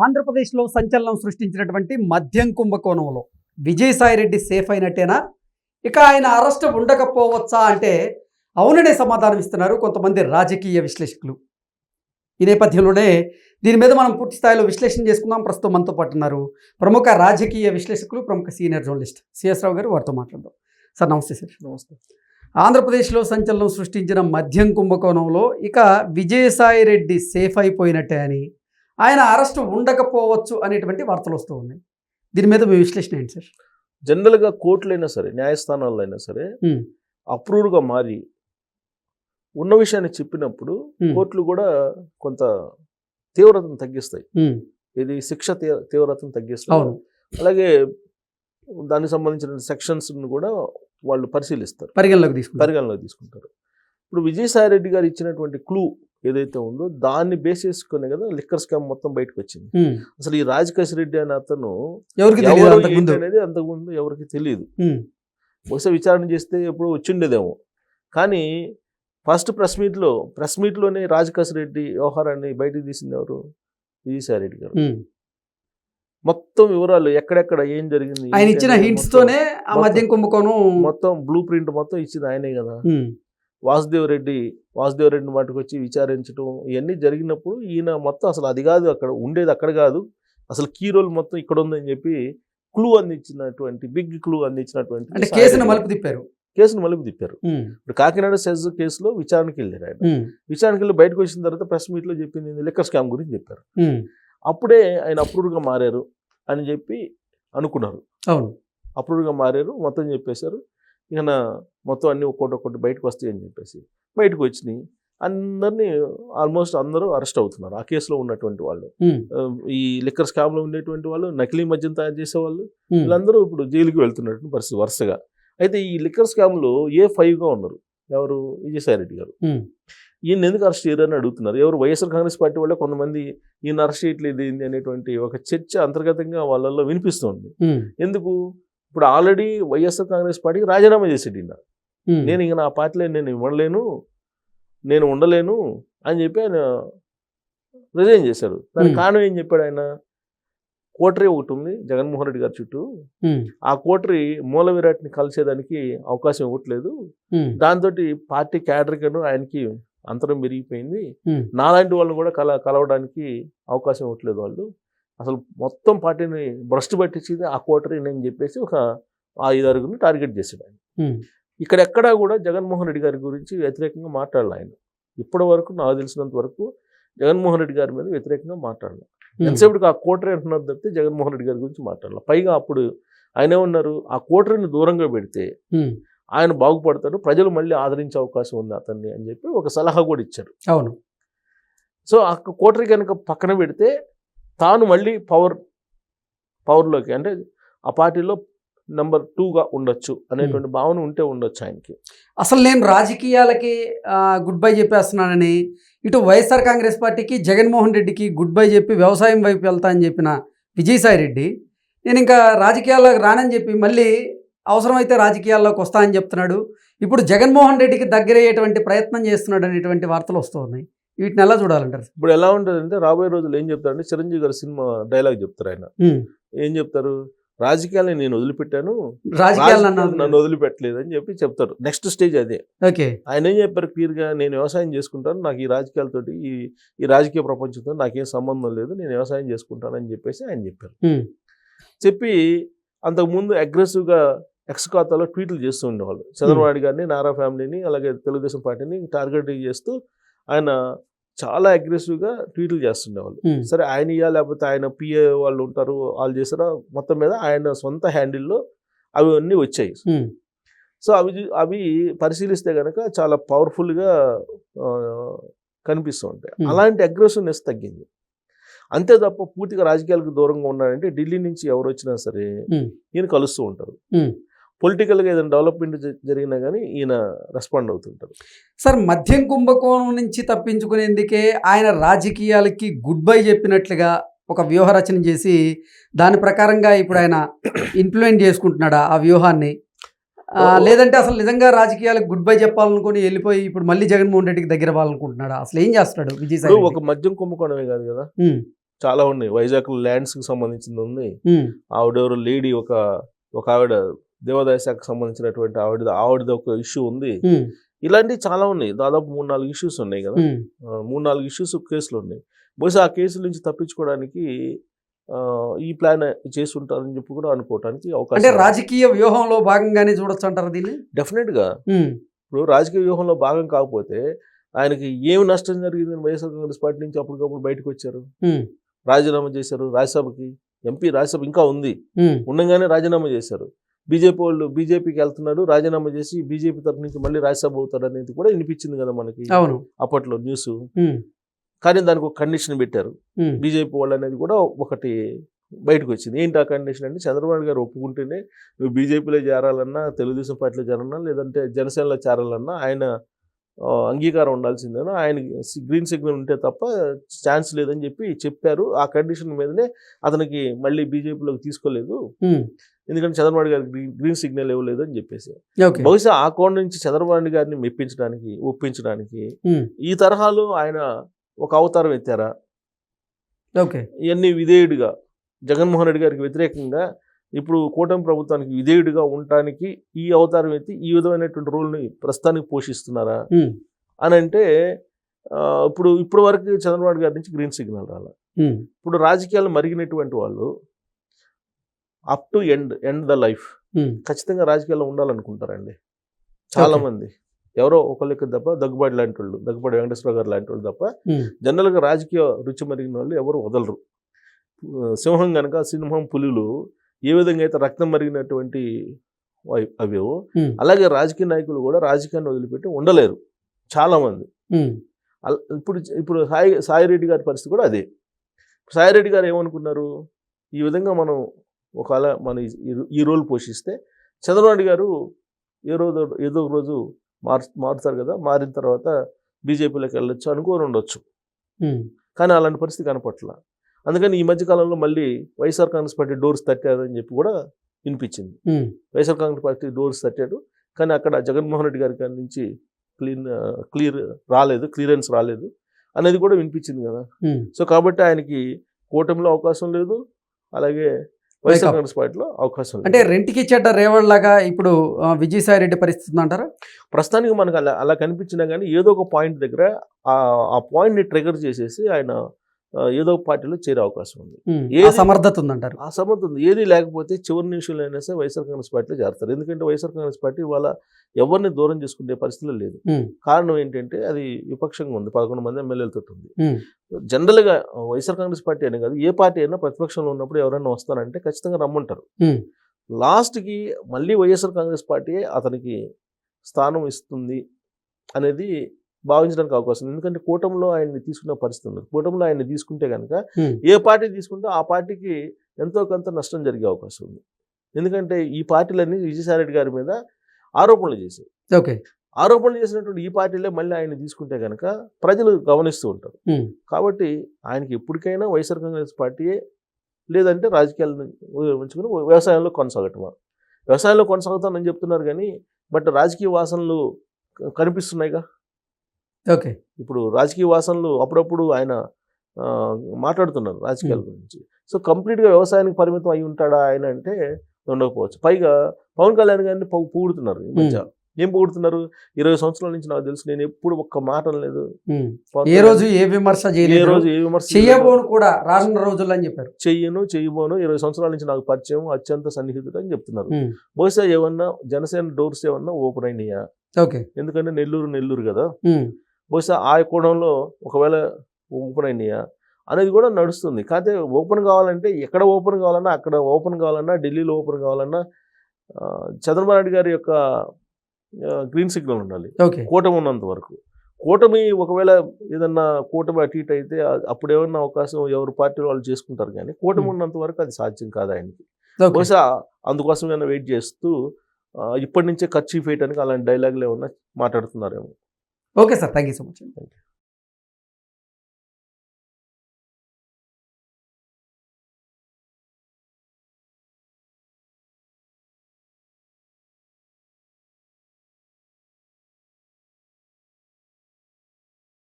ఆంధ్రప్రదేశ్లో సంచలనం సృష్టించినటువంటి మద్యం కుంభకోణంలో విజయసాయిరెడ్డి సేఫ్ అయినట్టేనా? ఇక ఆయన అరెస్ట్ ఉండకపోవచ్చా అంటే అవుననే సమాధానం ఇస్తున్నారు కొంతమంది రాజకీయ విశ్లేషకులు. ఈ నేపథ్యంలోనే దీని మీద మనం పూర్తి స్థాయిలో విశ్లేషణ చేసుకుందాం. ప్రస్తుతం మనతో పాటు ఉన్నారు ప్రముఖ రాజకీయ విశ్లేషకులు, ప్రముఖ సీనియర్ జర్నలిస్ట్ సిఎస్ రావు గారు. వారితో మాట్లాడదాం. సార్ నమస్తే. సార్ నమస్తే. ఆంధ్రప్రదేశ్లో సంచలనం సృష్టించిన మద్యం కుంభకోణంలో ఇక విజయసాయిరెడ్డి సేఫ్ అయిపోయినట్టే అని, ఆయన అరెస్ట్ ఉండకపోవచ్చు అనేటువంటి వార్తలు వస్తూ ఉన్నాయి. దీని మీద మీ విశ్లేషణ ఏంటి సార్? జనరల్గా కోర్టులైనా సరే, న్యాయస్థానాల్లో అయినా సరే అప్రూవ్డ్గా మారి ఉన్న విషయాన్ని చెప్పినప్పుడు కోర్టులు కూడా కొంత తీవ్రతను తగ్గిస్తాయి. ఇది శిక్ష తీవ్రతను తగ్గిస్తాయి. అలాగే దానికి సంబంధించిన సెక్షన్స్ కూడా వాళ్ళు పరిశీలిస్తారు, పరిగణలోకి తీసుకుంటారు. ఇప్పుడు విజయసాయిరెడ్డి గారు ఇచ్చినటువంటి క్లూ ఏదైతే ఉందో దాన్ని బేస్ చేసుకునే కదా లిక్కర్ స్కామ్ మొత్తం బయటకు వచ్చింది. అసలు ఈ రాజకేశ్ రెడ్డి అనే అతను అనేది అంతకుముందు ఎవరికి తెలియదు. బహుశా విచారణ చేస్తే ఎప్పుడు వచ్చిండేదేమో. కానీ ఫస్ట్ ప్రెస్ మీట్లోనే రాజకేశ్ రెడ్డి వ్యవహారాన్ని బయటకు తీసింది ఎవరు? విజయసాయిరెడ్డి గారు. మొత్తం వివరాలు ఎక్కడెక్కడ ఏం జరిగింది, ఆయన ఇచ్చిన హింట్స్ తోనే ఆ మద్యం కుంభకోణం మొత్తం బ్లూ ప్రింట్ మొత్తం ఇచ్చింది ఆయనే కదా. వాసుదేవ్ రెడ్డిని వాటికి వచ్చి విచారించడం ఇవన్నీ జరిగినప్పుడు ఈయన మొత్తం అసలు అది కాదు, అక్కడ ఉండేది అక్కడ కాదు, అసలు కీ రోల్ మొత్తం ఇక్కడ ఉందని చెప్పి క్లూ అందించినటువంటి బిగ్ క్లూ అందించినటువంటి కేసును మలుపు తిప్పారు. ఇప్పుడు కాకినాడ సెజ్ కేసులో విచారణకి వెళ్ళారు. ఆయన విచారణకి వెళ్ళి బయటకు వచ్చిన తర్వాత ప్రెస్ మీట్ లో చెప్పింది లిక్కర్ స్కామ్ గురించి చెప్పారు. అప్పుడే ఆయన అప్రూవ్డ్గా మారారు అని చెప్పి అనుకున్నారు. అప్రూవ్డ్గా మారారు మొత్తం చెప్పేశారు. ఇక మొత్తం అన్ని ఒక్కొక్కటి బయటకు వస్తాయి అని చెప్పేసి బయటకు వచ్చినాయి. అందరినీ ఆల్మోస్ట్ అందరూ అరెస్ట్ అవుతున్నారు. ఆ కేసులో ఉన్నటువంటి వాళ్ళు, ఈ లిక్కర్ స్కామ్ లో ఉండేటువంటి వాళ్ళు, నకిలీ మద్యం తయారు చేసేవాళ్ళు, వీళ్ళందరూ ఇప్పుడు జైలుకి వెళ్తున్నటువంటి పరిస్థితి వరుసగా. అయితే ఈ లిక్కర్ స్కామ్ లో A5గా ఉన్నారు ఎవరు? విజయసాయిరెడ్డి గారు. ఈయన ఎందుకు అరెస్ట్ చేయరని అడుగుతున్నారు. ఎవరు? వైఎస్ఆర్ కాంగ్రెస్ పార్టీ వాళ్ళే కొంతమంది ఈయన అరెస్ట్ చేయట్లేదు ఏంది అనేటువంటి ఒక చర్చ అంతర్గతంగా వాళ్ళల్లో వినిపిస్తుంది. ఎందుకు? ఇప్పుడు ఆల్రెడీ వైఎస్ఆర్ కాంగ్రెస్ పార్టీకి రాజీనామా చేసేది ఈయన. నేను ఇక నా పార్టీలో నేను ఉండలేను అని చెప్పి ఆయన రిజైన్ చేశారు. దానికి కారణం ఏం చెప్పాడు ఆయన? కోటరీ ఒకటి ఉంది జగన్మోహన్ రెడ్డి గారి చుట్టూ, ఆ కోటరీ మూల విరాట్ని కలిసేదానికి అవకాశం ఇవ్వట్లేదు, దాంతో పార్టీ క్యాడర్కను ఆయనకి అంతరం పెరిగిపోయింది, నాలాంటి వాళ్ళు కూడా కలవడానికి అవకాశం ఇవ్వట్లేదు వాళ్ళు, అసలు మొత్తం పార్టీని భ్రష్టు పట్టించింది ఆ కోటరీని అని చెప్పేసి ఒక 5-6 టార్గెట్ చేశాడు ఆయన. ఇక్కడెక్కడా కూడా జగన్మోహన్ రెడ్డి గారి గురించి వ్యతిరేకంగా మాట్లాడాలి ఆయన. ఇప్పటి వరకు నాకు తెలిసినంత వరకు జగన్మోహన్ రెడ్డి గారి మీద వ్యతిరేకంగా మాట్లాడాలి. ఎంతసేపుకి ఆ కోటరీ అంటున్నారు తప్పితే జగన్మోహన్ రెడ్డి గారి గురించి మాట్లాడాలి. పైగా అప్పుడు ఆయన ఏమన్నారు? ఆ కోటరీని దూరంగా పెడితే ఆయన బాగుపడతాడు, ప్రజలు మళ్ళీ ఆదరించే అవకాశం ఉంది అతన్ని అని చెప్పి ఒక సలహా కూడా ఇచ్చారు. అవును. సో ఆ కోటరీ కనుక పక్కన పెడితే తాను మళ్ళీ పవర్లోకి, అంటే ఆ పార్టీలో నెంబర్ 2గా ఉండొచ్చు అనేటువంటి భావన ఉండొచ్చు ఆయనకి. అసలు నేను రాజకీయాలకి గుడ్ బై చెప్పేస్తున్నానని ఇటు వైఎస్ఆర్ కాంగ్రెస్ పార్టీకి, జగన్మోహన్ రెడ్డికి గుడ్ బై చెప్పి వ్యవసాయం వైపు వెళ్తా అని చెప్పిన విజయసాయిరెడ్డి నేను ఇంకా రాజకీయాల్లోకి రానని చెప్పి మళ్ళీ అవసరమైతే రాజకీయాల్లోకి వస్తా అని చెప్తున్నాడు. ఇప్పుడు జగన్మోహన్ రెడ్డికి దగ్గరయ్యేటువంటి ప్రయత్నం చేస్తున్నాడు అనేటువంటి వార్తలు వస్తూ ఉన్నాయి. వీటిని ఎలా చూడాలంటారు? ఇప్పుడు ఎలా ఉంటుందంటే రాబోయే రోజులు ఏం చెప్తారంటే చిరంజీవి గారు సినిమా డైలాగ్ చెప్తారు. ఆయన ఏం చెప్తారు? రాజకీయాలని నేను వదిలిపెట్టాను, నన్ను వదిలిపెట్టలేదు అని చెప్పి చెప్తారు. నెక్స్ట్ స్టేజ్ అదే. ఆయన ఏం చెప్పారు క్లియర్గా? నేను వ్యవసాయం చేసుకుంటాను, నాకు ఈ రాజకీయాలతోటి ఈ రాజకీయ ప్రపంచంతో నాకేం సంబంధం లేదు, నేను వ్యవసాయం చేసుకుంటాను అని చెప్పేసి ఆయన చెప్పారు. చెప్పి అంతకుముందు అగ్రెసివ్గా ఎక్స్ ఖాతాలో ట్వీట్లు చేస్తూ ఉండేవాళ్ళు. చంద్రబాబు గారిని, నారా ఫ్యామిలీని, అలాగే తెలుగుదేశం పార్టీని టార్గెట్ చేస్తూ ఆయన చాలా అగ్రెసివ్గా ట్వీట్లు చేస్తుండేవాళ్ళు. సరే ఆయన లేకపోతే ఆయన పిఏ వాళ్ళు ఉంటారు, వాళ్ళు చేసారా, మొత్తం మీద ఆయన సొంత హ్యాండిల్లో అవి అన్నీ వచ్చాయి. సో అవి పరిశీలిస్తే కనుక చాలా పవర్ఫుల్గా కనిపిస్తూ ఉంటాయి. అలాంటి అగ్రెసివ్నెస్ తగ్గింది అంతే తప్ప పూర్తిగా రాజకీయాలకు దూరంగా ఉన్నాడంటే ఢిల్లీ నుంచి ఎవరు వచ్చినా సరే ఈయన కలుస్తూ ఉంటారు. పొలిటికల్గా ఏదైనా డెవలప్మెంట్ జరిగినా కానీ ఈయన రెస్పాండ్ అవుతుంటారు. సార్, మద్యం కుంభకోణం నుంచి తప్పించుకునేందుకే ఆయన రాజకీయాలకి గుడ్ బై చెప్పినట్లుగా ఒక వ్యూహ రచన చేసి దాని ప్రకారంగా ఇప్పుడు ఆయన ఇన్ఫ్లుయెన్స్ చేసుకుంటున్నాడా ఆ వ్యూహాన్ని? లేదంటే అసలు నిజంగా రాజకీయాలకు గుడ్ బై చెప్పాలనుకుని వెళ్ళిపోయి ఇప్పుడు మళ్ళీ జగన్మోహన్ రెడ్డికి దగ్గర అవ్వాలనుకుంటున్నాడా? అసలు ఏం చేస్తున్నాడు విజయసాయి? ఒక మద్యం కుంభకోణమే కాదు కదా, చాలా ఉన్నాయి. వైజాగ్లో ల్యాండ్స్కి సంబంధించింది ఉంది. ఆవిడెవరు లేడీ ఒక ఆవిడ దేవాదాయ శాఖకు సంబంధించినటువంటి ఆవిడది ఒక ఇష్యూ ఉంది. ఇలాంటివి చాలా ఉన్నాయి. దాదాపు 3-4 ఇష్యూస్ ఉన్నాయి కదా. 3-4 ఇష్యూస్ కేసులు ఉన్నాయి. బహుశా ఆ కేసుల నుంచి తప్పించుకోవడానికి ఈ ప్లాన్ చేసి ఉంటారని చెప్పి కూడా అనుకోవడానికి అంటే అవకాశం. రాజకీయ వ్యూహంలో భాగంగానే చూడొచ్చు అంటారు దీన్ని. డెఫినెట్గా ఇప్పుడు రాజకీయ వ్యూహంలో భాగం కాకపోతే ఆయనకి ఏమి నష్టం జరిగిందని వైఎస్ఆర్ కాంగ్రెస్ పార్టీ నుంచి అప్పటికప్పుడు బయటకు వచ్చారు, రాజీనామా చేశారు. రాజ్యసభకి ఎంపీ రాజ్యసభ ఇంకా ఉంది, ఉండగానే రాజీనామా చేశారు. బీజేపీకి వెళ్తున్నాడు, రాజీనామా చేసి బీజేపీ తరఫు నుంచి మళ్ళీ రాజ్యసభ అవుతాడు అనేది కూడా వినిపించింది కదా మనకి అప్పట్లో న్యూస్. కానీ దానికి ఒక కండిషన్ పెట్టారు బీజేపీ వాళ్ళు అనేది కూడా ఒకటి బయటకు వచ్చింది. ఏంటి ఆ కండిషన్ అంటే చంద్రబాబు నాయుడు గారు ఒప్పుకుంటేనే నువ్వు బీజేపీలో చేరాలన్నా, తెలుగుదేశం పార్టీలో చేరాలన్నా, లేదంటే జనసేనలో చేరాలన్నా ఆయన అంగీకారం ఉండాల్సిందేనా, ఆయన గ్రీన్ సిగ్నల్ ఉంటే తప్ప ఛాన్స్ లేదని చెప్పారు. ఆ కండిషన్ మీదనే అతనికి మళ్ళీ బీజేపీలోకి తీసుకోలేదు, ఎందుకంటే చంద్రబాబు గారికి గ్రీన్ సిగ్నల్ ఇవ్వలేదు అని చెప్పేసి. బహుశా ఆ కోణ నుంచి చంద్రబాబు నాయుడు గారిని ఒప్పించడానికి ఈ తరహాలో ఆయన ఒక అవతారం ఎత్తారా, ఇవన్నీ విధేయుడిగా జగన్మోహన్ రెడ్డి గారికి వ్యతిరేకంగా ఇప్పుడు కూటమి ప్రభుత్వానికి విధేయుడిగా ఉండటానికి ఈ అవతారం ఎత్తి ఈ విధమైనటువంటి రోల్ని ప్రస్తుతానికి పోషిస్తున్నారా అని అంటే ఇప్పుడు వరకు చంద్రబాబు గారి నుంచి గ్రీన్ సిగ్నల్ రాల. ఇప్పుడు రాజకీయాలు మరిగినటువంటి వాళ్ళు up to end the life ఖచ్చితంగా రాజకీయాల్లో ఉండాలనుకుంటారండి చాలా మంది. ఎవరో ఒకళ్ళకి తప్ప దగ్గుబాటి వెంకటేశ్వర గారు లాంటి వాళ్ళు తప్ప జనరల్గా రాజకీయ రుచి మరిగిన వాళ్ళు ఎవరు వదలరు. సింహం కనుక సింహం పులులు ఏ విధంగా అయితే రక్తం మరిగినటువంటి అవేవో అలాగే నాయకులు కూడా రాజకీయాన్ని వదిలిపెట్టి ఉండలేరు చాలా మంది. ఇప్పుడు సాయిరెడ్డి గారి పరిస్థితి కూడా అదే. సాయిరెడ్డి గారు ఏమనుకున్నారు, ఈ విధంగా మనం ఒకవేళ మన ఈ రోల్ పోషిస్తే చంద్రబాబు గారు ఏదో ఒక రోజు మారుతారు కదా, మారిన తర్వాత బీజేపీలోకి వెళ్ళొచ్చు అనుకోని ఉండొచ్చు. కానీ అలాంటి పరిస్థితి కనపట్ల. అందుకని ఈ మధ్యకాలంలో మళ్ళీ వైఎస్ఆర్ కాంగ్రెస్ పార్టీ డోర్స్ తట్టారని చెప్పి కూడా వినిపించింది. వైఎస్ఆర్ కాంగ్రెస్ పార్టీ డోర్స్ తట్టాడు, కానీ అక్కడ జగన్మోహన్ రెడ్డి గారి నుంచి క్లియరెన్స్ రాలేదు అనేది కూడా వినిపించింది కదా. సో కాబట్టి ఆయనకి కూటమిలో అవకాశం లేదు, అలాగే వైఎస్ఆర్ కాంగ్రెస్ పార్టీలో అవకాశం లేదు. అంటే రెంట్కి చెడ్డ రేవళ్ళలాగా ఇప్పుడు విజయసాయి రెడ్డి పరిస్థితి అంటారా? ప్రస్తుతానికి మనకు అలా కనిపించినా కానీ ఏదో ఒక పాయింట్ దగ్గర ఆ పాయింట్ని ట్రిగర్ చేసేసి ఆయన ఏదో ఒక పార్టీలో చేరే అవకాశం ఉంది. సమర్థత ఉందంటారు. ఆ సమర్థత ఉంది. ఏది లేకపోతే చివరి నిమిషంలో అయినా సరే వైఎస్ఆర్ కాంగ్రెస్ పార్టీలో చేరుతారు. ఎందుకంటే వైఎస్ఆర్ కాంగ్రెస్ పార్టీ వాళ్ళ ఎవరిని దూరం చేసుకునే పరిస్థితిలో లేదు. కారణం ఏంటంటే అది విపక్షంగా ఉంది, 11 మంది ఎమ్మెల్యేలతో ఉంది. జనరల్గా వైఎస్ఆర్ కాంగ్రెస్ పార్టీ అనే కాదు, ఏ పార్టీ అయినా ప్రతిపక్షంలో ఉన్నప్పుడు ఎవరైనా వస్తారంటే ఖచ్చితంగా రమ్మంటారు. లాస్ట్కి మళ్ళీ వైఎస్ఆర్ కాంగ్రెస్ పార్టీ అతనికి స్థానం ఇస్తుంది అనేది భావించడానికి అవకాశం ఉంది. ఎందుకంటే కూటమిలో ఆయన్ని తీసుకునే పరిస్థితి ఉంది. కూటమిలో ఆయన్ని తీసుకుంటే కనుక ఏ పార్టీ తీసుకుంటే ఆ పార్టీకి ఎంతో కొంత నష్టం జరిగే అవకాశం ఉంది. ఎందుకంటే ఈ పార్టీలన్నీ విజయసాయి రెడ్డి గారి మీద ఆరోపణలు చేశాయి. ఆరోపణలు చేసినటువంటి ఈ పార్టీలే మళ్ళీ ఆయన తీసుకుంటే కనుక ప్రజలు గమనిస్తూ ఉంటారు. కాబట్టి ఆయనకి ఎప్పటికైనా వైఎస్ఆర్ కాంగ్రెస్ పార్టీయే, లేదంటే రాజకీయాలను ఉంచుకుని వ్యవసాయంలో కొనసాగటమా. వ్యవసాయంలో కొనసాగుతానని చెప్తున్నారు కానీ బట్ రాజకీయ వాసనలు కనిపిస్తున్నాయిగా. ఇప్పుడు రాజకీయ వాసనలు అప్పుడప్పుడు ఆయన మాట్లాడుతున్నారు రాజకీయాల గురించి. సో కంప్లీట్గా వ్యవసాయానికి పరిమితం అయి ఉంటాడా ఆయన అంటే ఉండకపోవచ్చు. పైగా పవన్ కళ్యాణ్ గారిని పొగుడుతున్నారు ఈ మధ్య. ఏం పొగుడుతున్నారు? 20 సంవత్సరాల నుంచి నాకు తెలుసు, నేను ఎప్పుడు ఒక్క మాట లేదు, ఏ రోజు ఏ విమర్శ చేయబోను కూడా రానున్న రోజుల్లో అని చెప్పారు. చెయ్యబోను 20 సంవత్సరాల నుంచి నాకు పరిచయం, అత్యంత సన్నిహితుడు అని చెప్తున్నారు. బహుశా ఏమన్నా జనసేన డోర్స్ ఏమన్నా ఓపెన్ అయినాయా? ఎందుకంటే నెల్లూరు కదా, బహుశా ఆ కోణంలో ఒకవేళ ఓపెన్ అయినాయా అనేది కూడా నడుస్తుంది. కాకపోతే ఓపెన్ కావాలంటే ఎక్కడ ఓపెన్ కావాలన్నా, అక్కడ ఓపెన్ కావాలన్నా, ఢిల్లీలో ఓపెన్ కావాలన్నా చంద్రబాబు నాయుడు గారి యొక్క గ్రీన్ సిగ్నల్ ఉండాలి. కూటమి ఉన్నంత వరకు. కూటమి ఒకవేళ ఏదన్నా కూటమి అటు ఇటు అయితే అప్పుడు ఏమన్నా అవకాశం ఎవరు పార్టీలో వాళ్ళు చేసుకుంటారు, కానీ కూటమి ఉన్నంత వరకు అది సాధ్యం కాదు ఆయనకి. బహుశా అందుకోసం ఏమైనా వెయిట్ చేస్తూ ఇప్పటి నుంచే ఖర్చు వేయడానికి అలాంటి డైలాగులు ఏమన్నా మాట్లాడుతున్నారేమో. Okay sir, thank you so much.